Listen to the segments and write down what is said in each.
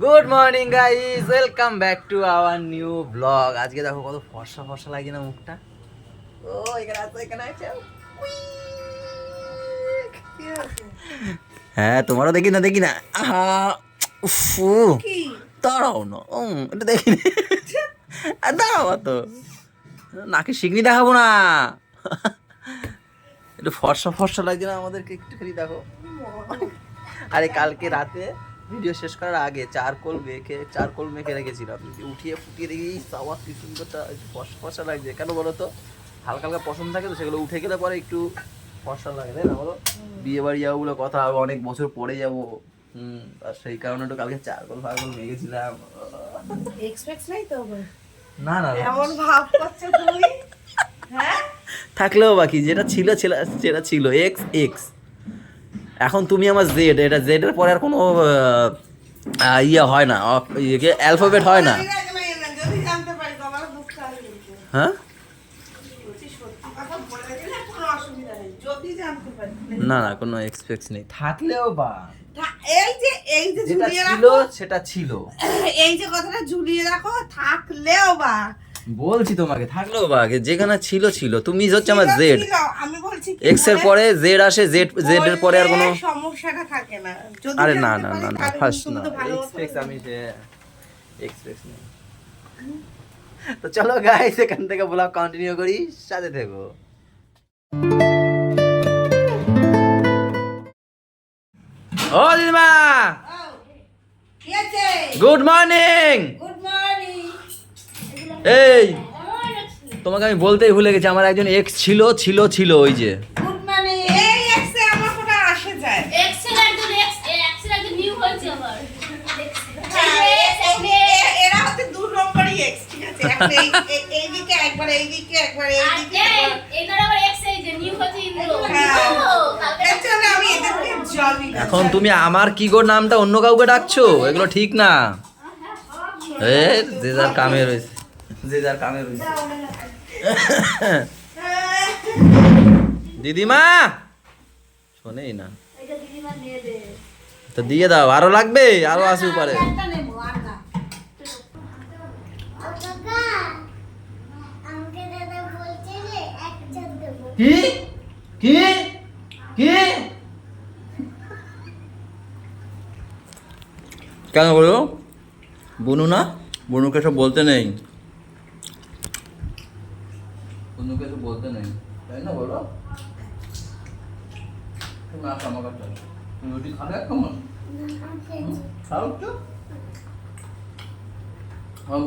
Good morning guys, welcome back to our new blog. আজকে দেখো কত ফর্সা ফর্সা লাগছে না মুখটা। ও এখানে আছে, এখানে আছে। হ্যাঁ, তোমারও দেখি না দেখি না। আহা উফু, দাঁড়াও না, এটা দেখি না। দাঁড়াও তো, নাকি শিকনি দেখাবো না। একটু ফর্সা ফর্সা লাগছে না আমাদেরকে, একটুখানি দেখো। আরে কালকে রাতে ভিডিও শেষ করার আগে চারকোল মেখে রেখেছিলাম, উঠিয়ে ফুটিয়ে দেখি সাওয়া কি সুন্দরটা ফর্সা ফর্সা লাগছে। কেন বলো তো, হালকা হালকা পছন্দ থাকে তো, সেগুলো উঠে গেলে পরে একটু ফর্সা লাগে, তাই না বলো? বিয়ে বাড়ি যাবো বলে কথা, হবে অনেক বছর পরে যাবো। আর সেই কারণে একটু কালকে চারকোল মেখেছিলাম। এক্সপেক্ট নাই তো না না, এমন ভাব করছো তুমি। হ্যাঁ, থাকলেও বাকি যেটা ছিল সেটা ছিল এক্স এক্স। এখন তুমি আমার জেড, এটা জেড এর পরে আর কোনো ইয়ে হয় না, অ্যালফাবেট হয় না। যদি জানতে পারি তো আমার দুঃখ হবে। হ্যাঁ, বলছি সত্যি কথা বলে দিলে কোনো অসুবিধা নেই, যদি জানতে পারি। না না, কোনো এক্সপেক্ট নেই, থাকলেও বা এই যে যেটা ঝুলিয়ে ছিল রাখো, সেটা ছিল। এই যে কথাটা ঝুলিয়ে রাখো, থাকলেও বা বলছি তোমাকে, থাকলেও বা যেখানে ছিল ছিল। তুমি হচ্ছে আমার জেড, ছিল, আমি বলছি কি এক্স এর পরে জেড আসে, জেড এর পরে আর কোনো সমস্যাটা থাকে না। যদি আরে না জানতে না পারি না না, তাহলে ফার্স্ট তুমি না তো ভালো মতো এক্সপেক্ট, আমি যে এক্সপেক্ট নেই। তো চলো গাইস, এখান থেকে ব্লগ কন্টিনিউ করি, সাথে থেকো। ও দিদিমা, কি আছে? Good morning. Good morning. এই তোমাকে আমি বলতেই ভুলে গেছি, আমার একজন এক্স ছিল ছিল ছিল, ওই যে গুড মর্নিং। এই এক্সে আমার কোটা আসে যায়। নিউ হয়েছে আবার। এরা হচ্ছে দু নম্বরই এক্স, ঠিক আছে? একটা এইদিকে একবার, এইদিকে একবার, এইদিকে একবার। এইটার আবার এক্স এই যে নিউ হয়েছে ইন্দ্র। এর জন্য আমি এদেরকে জবই না। এখন তুমি আমার কি গো নামটা অন্য কাউকে ডাকছো, এগুলো ঠিক না। এ যে যার কামে রয়েছে, যে যার কামে রয়েছে। দিদিমা শোনেই না, এটা দিদিমা দিয়ে দে। তো দিয়ে দাও, আরো লাগবে, আরো আসতে পারে। একটা নেবো, আর না। কি কি কি কেন বলো? বুনু না, বুনুকে সব বলতে নেই, বুনুকে সব বলতে নেই, তাই না বলো? তুমি আসো আমার কাছে, তুমি রুটি খাবে কেমন? খাও একটু,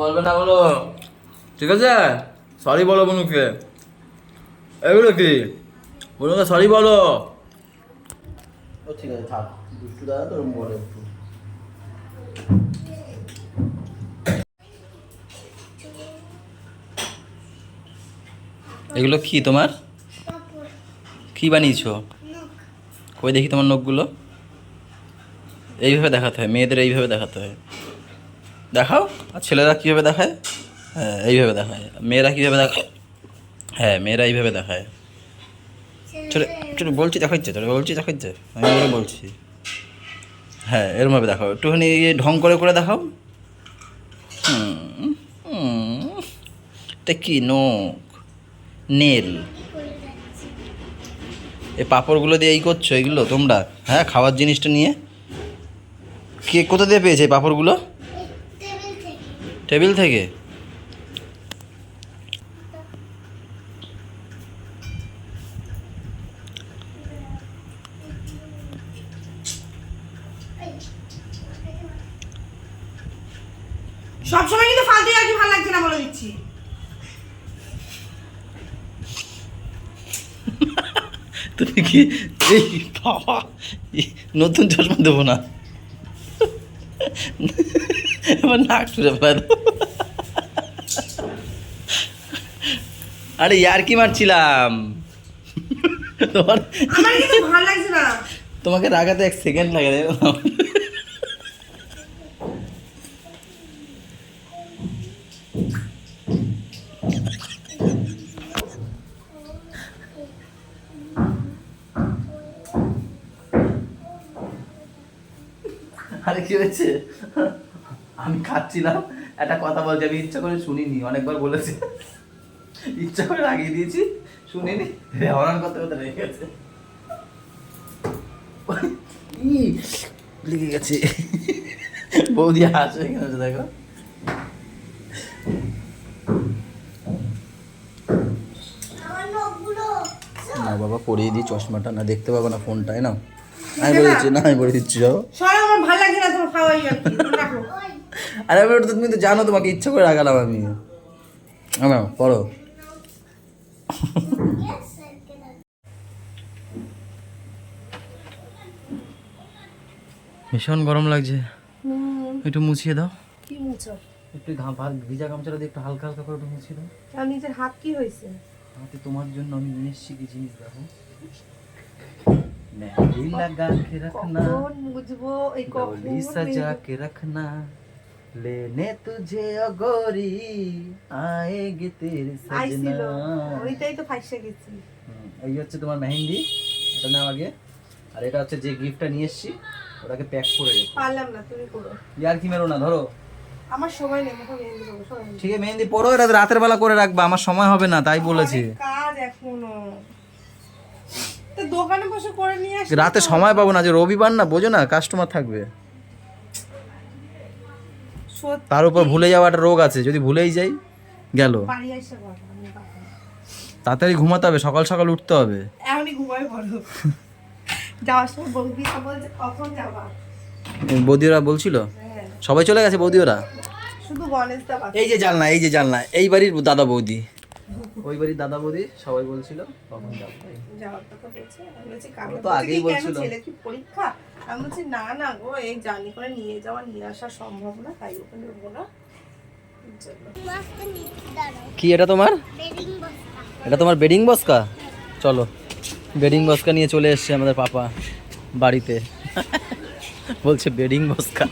বলবে না বলো, ঠিক আছে? সরি বলো বুনুকে। এগুলো কি, বুনুকে সরি বলো। ও ঠিক আছে, থাক, দুষ্টু দাদা তোর বলে একটু। এগুলো কি তোমার, কি বানিয়েছো? কই দেখি তোমার নখগুলো। এইভাবে দেখাতে হয়, মেয়েদের এইভাবে দেখাতে হয়। দেখাও। আর ছেলেরা কীভাবে দেখায়? হ্যাঁ এইভাবে দেখায়। মেয়েরা কীভাবে দেখায়? হ্যাঁ মেয়েরা এইভাবে দেখায়। চলে চলো, বলছি দেখাচ্ছে, চলো বলছি দেখাচ্ছে, আমি বলে বলছি। হ্যাঁ এরমভাবে দেখাও, একটুখানি ঢং করে করে দেখাও। হুম হুম, এটা কি নখ, নেল। এই পাঁপড়গুলো দিয়ে এই করছো এগুলো তোমরা? হ্যাঁ, খাওয়ার জিনিসটা নিয়ে কে কোথা দিয়ে পেয়েছে এই পাঁপড়গুলো? টেবিল থেকে। সবসময় কিন্তু ফালতু আর কি ভালো লাগছে না, বলে দিচ্ছি। তুমি কি এই বাবা, নতুন চশমা দেবো না, এবার নাক ছুড়ে ফেলে দেবো। আরে ইয়ার কি মারছিলাম তোমার, আমার কিন্তু ভালো লাগছে না। তোমাকে রাগাতে 1 সেকেন্ড লাগে। আরে কি হয়েছে? আমি খাচ্ছিলাম, একটা কথা বলছে, আমি ইচ্ছা করে শুনিনি, অনেকবার বলেছে, ইচ্ছা করে লাগিয়ে দিয়েছি, শুনিনি, হরণ করতে করতে রেখে গেছে, লেগে গেছে। বৌদি হাসে কেন দেখো। না বাবা পরিয়ে দিই চশমাটা, না দেখতে পাবো না ফোনটাই না। আমি বলে দিচ্ছি, না আমি বলে দিচ্ছি যাও। সর, আমার ভালো লাগে না তোমার খাওয়াই আর কি, রাখো। আরে ওটা তো তুমি তো জানো, তোমাকে ইচ্ছা করে রাখালাম আমি। না পড়ো। ভীষণ গরম লাগছে, একটু মুছিয়ে দাও। কি মুছো? একটু ভিজা গামছাটা দিয়ে একটু হালকা হালকা করে একটু মুছিয়ে দাও। আর নিজের হাত কি হয়েছে? হাতে তোমার জন্য আমি নিয়ে এসেছি কি জিনিস দেখো। मेहंदी लगा के रखना, কখন বুঝবো এই কখন डोली सजा के रखना, लेने तुझे ओ गोरी आएगी तेरे আইছিল, सजना। ওইটাই তো ফাইসা গেছি। এই হচ্ছে তোমার মেহেন্দি, এটা নাও আগে। আর এটা হচ্ছে যে গিফটটা নিয়ে এসেছি, ওটাকে প্যাক করে রেখো। পারলাম না, তুমি করো। ইয়ার কি মেরো না, ধরো। আমার সময় নেই, মুখে মেহেন্দি করবো, সময় নেই। ঠিক আছে মেহেন্দি পরো, এটা রাতের বেলা করে রাখবা, আমার সময় হবে না তাই বলেছি। অনেক কাজ এখনো, তো দোকানে বসে করে নিয়ে আসি। রাতে সময় পাবো না, যে রবিবার না, বোঝো না, কাস্টমার থাকবে। সত্যি তার উপর ভুলে যাওয়া একটা রোগ আছে, যদি ভুলেই যাই গেল। বাড়ি এসে বলো, আমি পারবো না। তাড়াতাড়ি ঘুমাতে হবে, সকাল সকাল উঠতে হবে। এখনই ঘুমাই পড়ো। যাওয়ার সময় বলবি, বলছে কখন যাবা? বৌদিওরা বলছিল, হ্যাঁ, সবাই চলে গেছে বৌদিওরা। শুধু গণেশদা বাকি। এই যে জানলা, এই যে জানলা, এই বাড়ির দাদা বৌদি, ওই বাড়ির দাদা বৌদি সবাই বলছিল কখন যাবো। যাওয়ার কথা বলছে, আমি বলছি কালকে ও তো আগেই বলছিল। ছেলে কি পরীক্ষা? আমি বলছি না না গো, এই জার্নি করে নিয়ে যাওয়া নিয়ে আসা সম্ভব না, তাই ওখানে নেবো না। কি এটা তোমার? এটা তোমার বেডিং বস্কা? চলো, বেডিং বস্কা নিয়ে চলে এসছে আমাদের পাপা বাড়িতে। বলছে বেডিং বস্কা।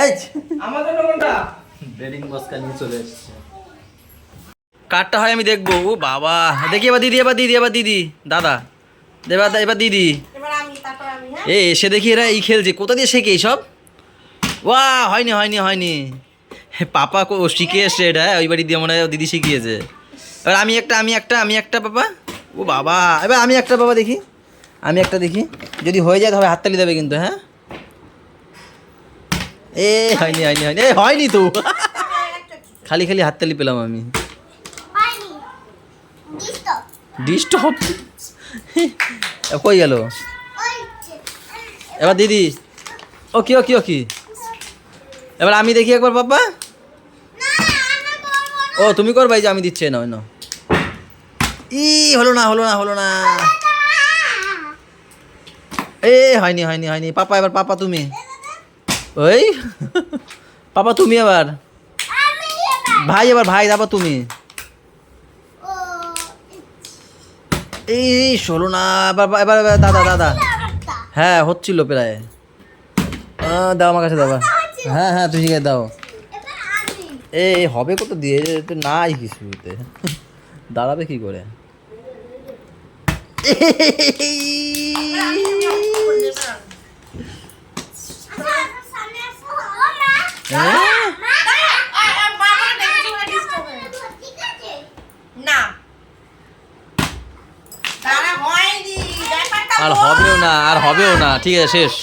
এই আমাদের কোনটা? বেডিং বস্কা নিয়ে চলে এসছে। কারটা হয় আমি দেখবো। ও বাবা, দেখি এবার দিদি, এবার দিদি, এবার দিদি, দাদা এবার এবার দিদি। এবার আমি, তারপর আমি। হ্যাঁ, এ এসে দেখি এরা এই খেলছে, কোথা দিয়ে শেখে এইসব? ওয়া হয়নি হয়নি হয়নি, পাপা শিখে এসছে এটা, ওই বাড়ি দিয়ে মনে হয় দিদি শিখিয়েছে। এবার আমি একটা পাপা। ও বাবা, এবার আমি একটা বাবা দেখি, আমি একটা দেখি, যদি হয়ে যায় তবে হাততালি দেবে কিন্তু। হ্যাঁ এ হয়নি হয়নি হয়নি, এ হয়নি তো, খালি খালি হাততালি পেলাম আমি। ডিস্টার্ব কই গেল? এবার দিদি, ও কি ও কি ও কি, এবার আমি দেখি একবার পাপা। ও তুমি করবা, এই যে আমি দিচ্ছি না, না ই হলো না হলো না হলো না, এ হয়নি হয়নি হয়নি। পাপা এবার পাপা তুমি, ওই পাপা তুমি এবার, ভাই এবার ভাই, তারপর তুমি। এই হলো না, এবার এবার এবার দাদা দাদা। হ্যাঁ হচ্ছিল প্রায়, দাও আমার কাছে, দাও। হ্যাঁ হ্যাঁ তুমি শিখে দাও। এ হবে কত দিয়ে, তো নাই কিছুতে, দাঁড়াবে কি করে? না তারা হয়নি, ব্যাপারটা আর হবেও না, আর হবেও না, ঠিক আছে শেষ।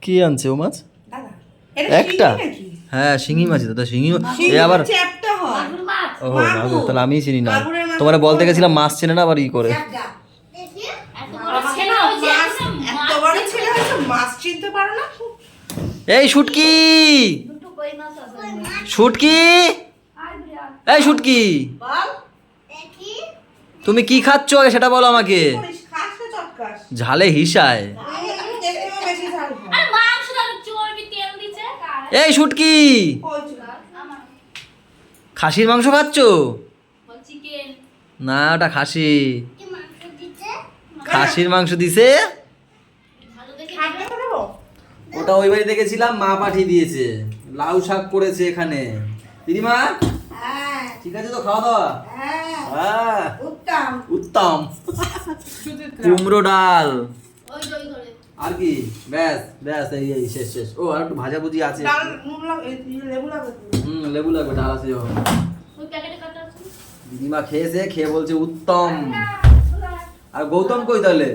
কি আনছে ও মাছ? দাদা, এটা একটা? শিঙি নাকি? হ্যাঁ শিঙি মাছ, দাদা শিঙি এ শিঙি আবার। চ্যাপ্টা হয়। মাগুর মাছ। ও মাগুর, তাহলে আমি চিনি না। মাগুরের মাছ। তোমার বলতে গেছিলাম মাছ চেনে না, আবার ই করে। চ্যাপ্টা। এত বড় ছেলে হয়েছে, এত বড় ছেলে হয়েছে, মাছ চিনতে পারো না? এই শুটকি, দুটো কই মাছ আছে। শুটকি, এই শুটকি, বল, তুমি কি খাচ্ছ আগে সেটা বলো আমাকে। করিস, খাস না চটকাস? ঝালে হিসায়। দেখতে বেশি ঝাল হয়। আর মাংস দাও, চর্বি তেল দিছে। এই শুটকি, ওই চুল। আমার খাসির মাংস খাচ্ছ? চিকেন। না ওটা খাসি, খাসির মাংস দিছে। ভালো দেখে খাবে তো দেবো? ওটা ওই বাড়ি দেখেছিলাম, মা পাঠিয়ে দিয়েছে। লাউ শাক করেছে এখানে দিদিমা। হ্যাঁ ঠিক আছে তো খাওয়া দাওয়া? হ্যাঁ হ্যাঁ উত্তম উত্তম। কুমড়ো ডাল ওই যে ওই ঘরে। আর কি? ব্যাস ব্যাস, এই শেষ শেষ। ও আর একটু ভাজাভুজি আছে। ডাল নুন লাগে, লেবু লাগে তো। লেবু লাগবে, ডাল আছে যখন। ওই প্যাকেটে কাটা আছে। দিদিমা খেয়েছে, খেয়ে বলছে উত্তম। আর গৌতম কই তাহলে?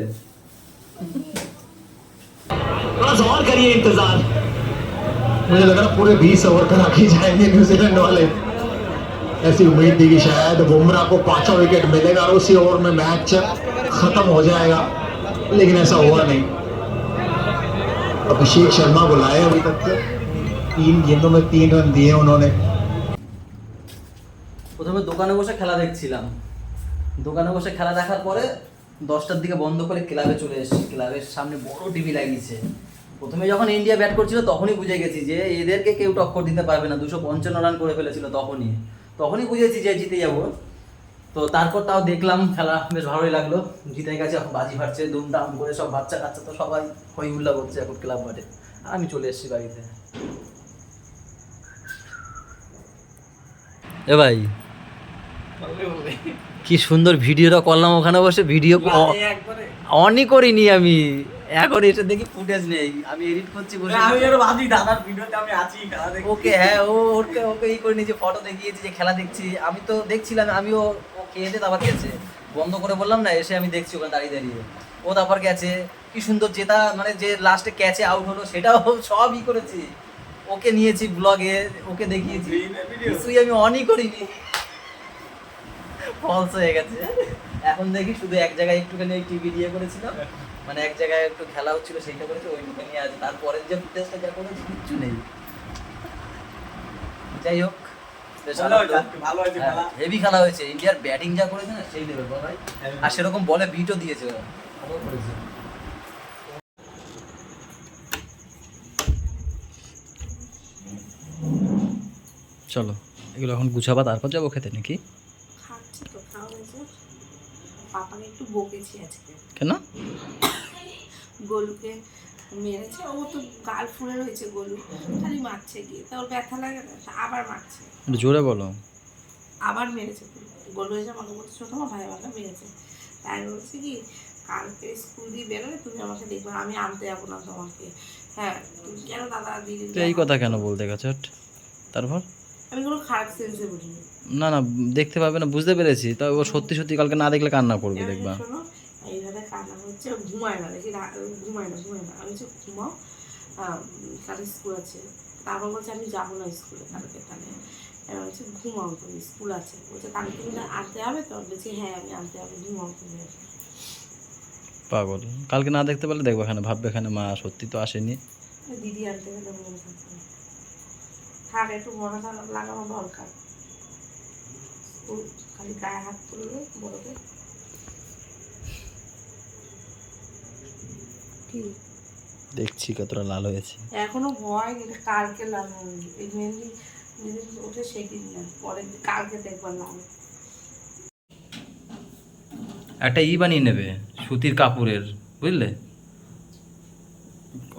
बस और करिए इंतजार मुझे लग रहा पूरे 20 ओवर तक आगे जाएंगे न्यूजीलैंड वाले ऐसी उम्मीद थी कि शायद बुमराह को 5वां विकेट मिलेगा और उसी ओवर में मैच खत्म हो जाएगा लेकिन ऐसा हुआ नहीं अभिषेक शर्मा को लाए अभी तक 3 गेंदों में 3 रन दिए उन्होंने প্রথমে দোকানে বসে খেলা দেখছিলাম, দোকানে বসে খেলা দেখার পরে 10টার দিকে বন্ধ করে ক্লাবে চলে এসেছি। ক্লাবের সামনে বড় টিভি লাগিয়েছে। প্রথমে যখন ইন্ডিয়া ব্যাট করছিল তখনই বুঝে গেছি যে এদেরকে কেউ টক্কর দিতে পারবে না। 255 রান করে ফেলেছিল তখনই বুঝেছি যে জিতে যাবো। তো তারপর তাও দেখলাম খেলা, বেশ ভালোই লাগলো। জিতে গেছে, এখন বাজি ফাটছে দুমদাম করে, সব বাচ্চা কাচ্চা তো সবাই হই হুল্লা করছে এখন ক্লাব মাঠে। আর আমি চলে এসেছি বাড়িতে। এ ভাই কি সুন্দর ভিডিওটা করলাম ওখানে বসে। ভিডিও অনই করিনি আমি, এখন এসে দেখি ফুটেজ নেই। আমি এডিট করছি বসে। আমি আরো ভাবি দাদার ভিডিওতে আমি আছি খেলা দেখি। ওকে হ্যাঁ, ওকে ই করে নিয়েছে, ফটো দেখিয়েছি যে খেলা দেখছি। আমি তো দেখছিলাম, আমিও ও খেয়েছে তারপর গেছে, বন্ধ করে বললাম না, এসে আমি দেখছি ওখানে দাঁড়িয়ে দাঁড়িয়ে। ও তারপর গেছে, কি সুন্দর জেতা, মানে যে লাস্টে ক্যাচে আউট হলো সেটাও সব ই করেছি। ওকে নিয়েছি ব্লগে, ওকে দেখিয়েছি, কিছুই আমি অনই করিনি, ফলস হয়ে গেছে। এখন দেখি শুধু এক জায়গায় একটুখানি ওই টিভি দিয়ে করেছিলাম, মানে এক জায়গায় একটু খেলা হচ্ছিল সেইটা করেছে, ওইটুকু নিয়ে আছে। তারপরের যে ফুটেজটা যা করেছি কিচ্ছু নেই। যাই হোক, ভালো হয়েছে খেলা। হেভি খেলা হয়েছে। ইন্ডিয়ার ব্যাটিং যা করেছে না সেই লেভেল ভাই। আর সেরকম বলে বিটও দিয়েছে ওরা, ভালো করেছে। চলো এগুলো এখন গুছাবা, তারপর যাবো খেতে নাকি? খাচ্ছি তো, খাওয়া হয়েছে। পাপাকে একটু বকেছি আজকে, কেন? গোলুকে মেরেছে, ও তো গাল ফুলে রয়েছে গোলু, খালি মারছে গিয়ে, তা ওর ব্যথা লাগে না, তা আবার মারছে, একটু জোরে বলো। আবার মেরেছে গোলু। এসে আমাকে বলছে তোমার ভাই আমাকে মেরেছে। তাই আমি বলছি কি, কালকে স্কুল দিয়ে বেরোলে তুমি আমাকে দেখবে, আমি আনতে যাবো না তোমাকে। হ্যাঁ তুমি কেন দাদা দিদি? তো এই কথা কেন বলতে গেছো? তারপর আমি কোনো খারাপ সেন্সে বলিনি। না না, দেখতে পাবে না, বুঝতে পেরেছি। তা ও সত্যি সত্যি কালকে না দেখলে কান্না করবে, এবার দেখবা। শোনো, এইভাবে কান্না হচ্ছে, ঘুমায় না, দেখি ঘুমায় না। আমি বলছি ঘুমাও, কালকে স্কুল আছে। তারপর বলছে আমি যাবো না স্কুলে কালকে। তাহলে এবার বলছে ঘুমাও তুমি, স্কুল আছে। বলছে কালকে তুমি আনতে হবে তো? বলছি হ্যাঁ আমি আনতে হবে, ঘুমাও তুমি। পাগল, কালকে না দেখতে পারলে দেখবো এখানে, ভাববে এখানে মা সত্যি তো আসেনি। দিদি আনতে গেলে মনে থাকবে না। থাক, একটু মনে লাগানো দরকার। খালি গায়ে হাত তুলবে বড়কে। কি দেখছি কতটা লাল হয়েছে। এখনো হয়নি, কালকে লাল হবে। এই মেহেন্দি যেদিন ওঠে সেদিন না, পরের দিন কালকে দেখবার লাল। একটা বানিয়ে নেবে সুতির কাপড়ের, বুঝলে?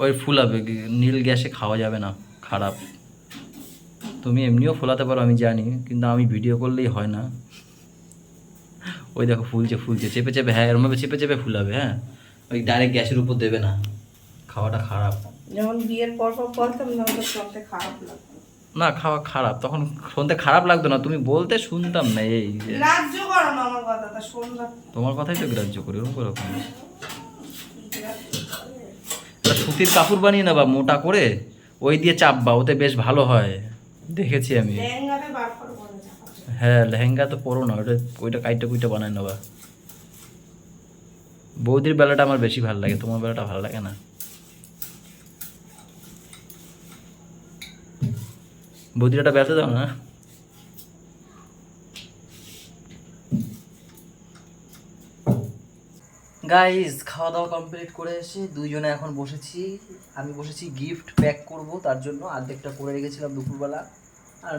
ওই ফুলাবে, নীল গ্যাসে খাওয়া যাবে না, খারাপ। তুমি এমনিও ফোলাতে পারো আমি জানি, কিন্তু আমি ভিডিও করলেই হয় না। ওই দেখো ফুলছে, চেপে চেপে, হ্যাঁ এরমভাবে চেপে চেপে ফুলাবে। হ্যাঁ, ওই ডাইরেক্ট গ্যাসের উপর দেবে না, খাওয়াটা খারাপ। যেমন বিয়ের পর বলতাম না, ওটা শুনতে খারাপ লাগতো না, খাওয়া খারাপ, তখন শুনতে খারাপ লাগতো না, তুমি বলতে শুনতাম না। এই যে রাজ্য করো না আমার কথাটা, শোনবা। তোমার কথাই তো গ্রাহ্য করি, ওরকম ওরকম। সুতির কাপড় বানিয়ে নেবা মোটা করে, ওই দিয়ে চাপবা, ওতে বেশ ভালো হয়, দেখেছি আমি। লেহেঙ্গাতে বার করে বলে যাবা। হ্যাঁ, লেহেঙ্গা তো পরো না, ওইটা কাইটা কুইটা বানায় নেবা। বৌদির বেলাটা আমার বেশি ভালো লাগে, তোমার বেলাটা ভালো লাগে না। বৌদিটা বেলতে দাও না। গাইস, খাওয়া দাওয়া কমপ্লিট করে এসে দুইজনে এখন বসেছি। আমি বসেছি গিফট প্যাক করব, তার জন্য অর্ধেকটা করে রেখেছিলাম দুপুরবেলা। আর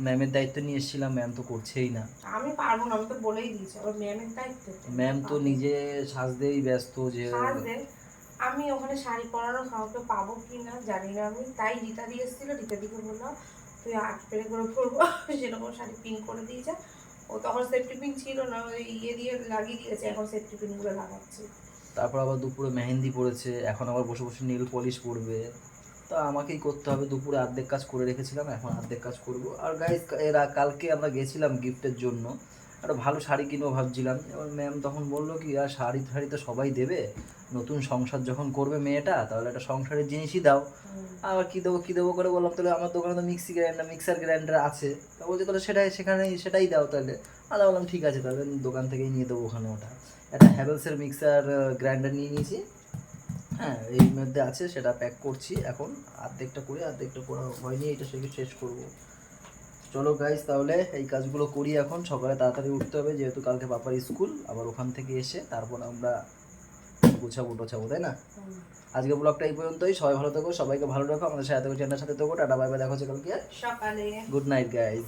ম্যামের দায়িত্ব নিয়ে এসেছিলাম, ম্যাম তো করছেই না। আমি পারবো না, আমি তো বলেই দিয়েছি, আবার ম্যামের দায়িত্ব। ম্যাম তো নিজে সাজতেই ব্যস্ত যে। আমি ওখানে শাড়ি পরানো কাউকে পাবো কি না জানি না। আমি তাই রীতা দিয়ে এসেছিল, রীতা দিকে বললাম তুই 8 পেরে করে পরবো সেরকম শাড়ি পিন করে দিয়েছে। ও তখন সেফটি পিন ছিল না, ওই ইয়ে দিয়ে লাগিয়ে দিয়েছে, এখন সেফটি পিনগুলো লাগাচ্ছে। তারপর আবার দুপুরে মেহেন্দি পড়েছে, এখন আবার বসে বসে নীল পলিশ পড়বে। তো আমাকেই করতে হবে, দুপুরে অর্ধেক কাজ করে রেখেছিলাম, এখন অর্ধেক কাজ করব। আর গাইস কালকে আমরা গেছিলাম গিফটের জন্য, একটা ভালো শাড়ি কিনবো ভাবছিলাম। এবার ম্যাম তখন বললো কি আর শাড়ি টাড়ি তো সবাই দেবে, নতুন সংসার যখন করবে মেয়েটা তাহলে একটা সংসারের জিনিসই দাও। আবার কী দেবো করে বললাম তাহলে আমার দোকানে তো মিক্সার গ্রাইন্ডার আছে। তা বলছে তাহলে সেটাই দাও তাহলে। আর বললাম ঠিক আছে তাহলে দোকান থেকেই নিয়ে দেবো ওখানে। ওটা একটা হ্যাভেলসের মিক্সার গ্রাইন্ডার নিয়ে নিয়েছি, হ্যাঁ এই মধ্যে আছে, সেটা প্যাক করছি এখন। অর্ধেকটা করা হয়নি, এটা শেষ করবো। চলো গাইস তাহলে এই কাজগুলো করি এখন। সকালে তাড়াতাড়ি উঠতে হবে যেহেতু কালকে পাপার স্কুল, আবার ওখান থেকে এসে তারপর আমরা গুছাবো, তাই না? আজকে ব্লগটা এই পর্যন্তই। সবাই ভালো থাকো, সবাইকে ভালো রাখো, আমাদের সাথে থাকো, চ্যানেলের সাথে থাকো। টাটা বাই বাই, দেখা হচ্ছে কালকে সকালে। Good night guys.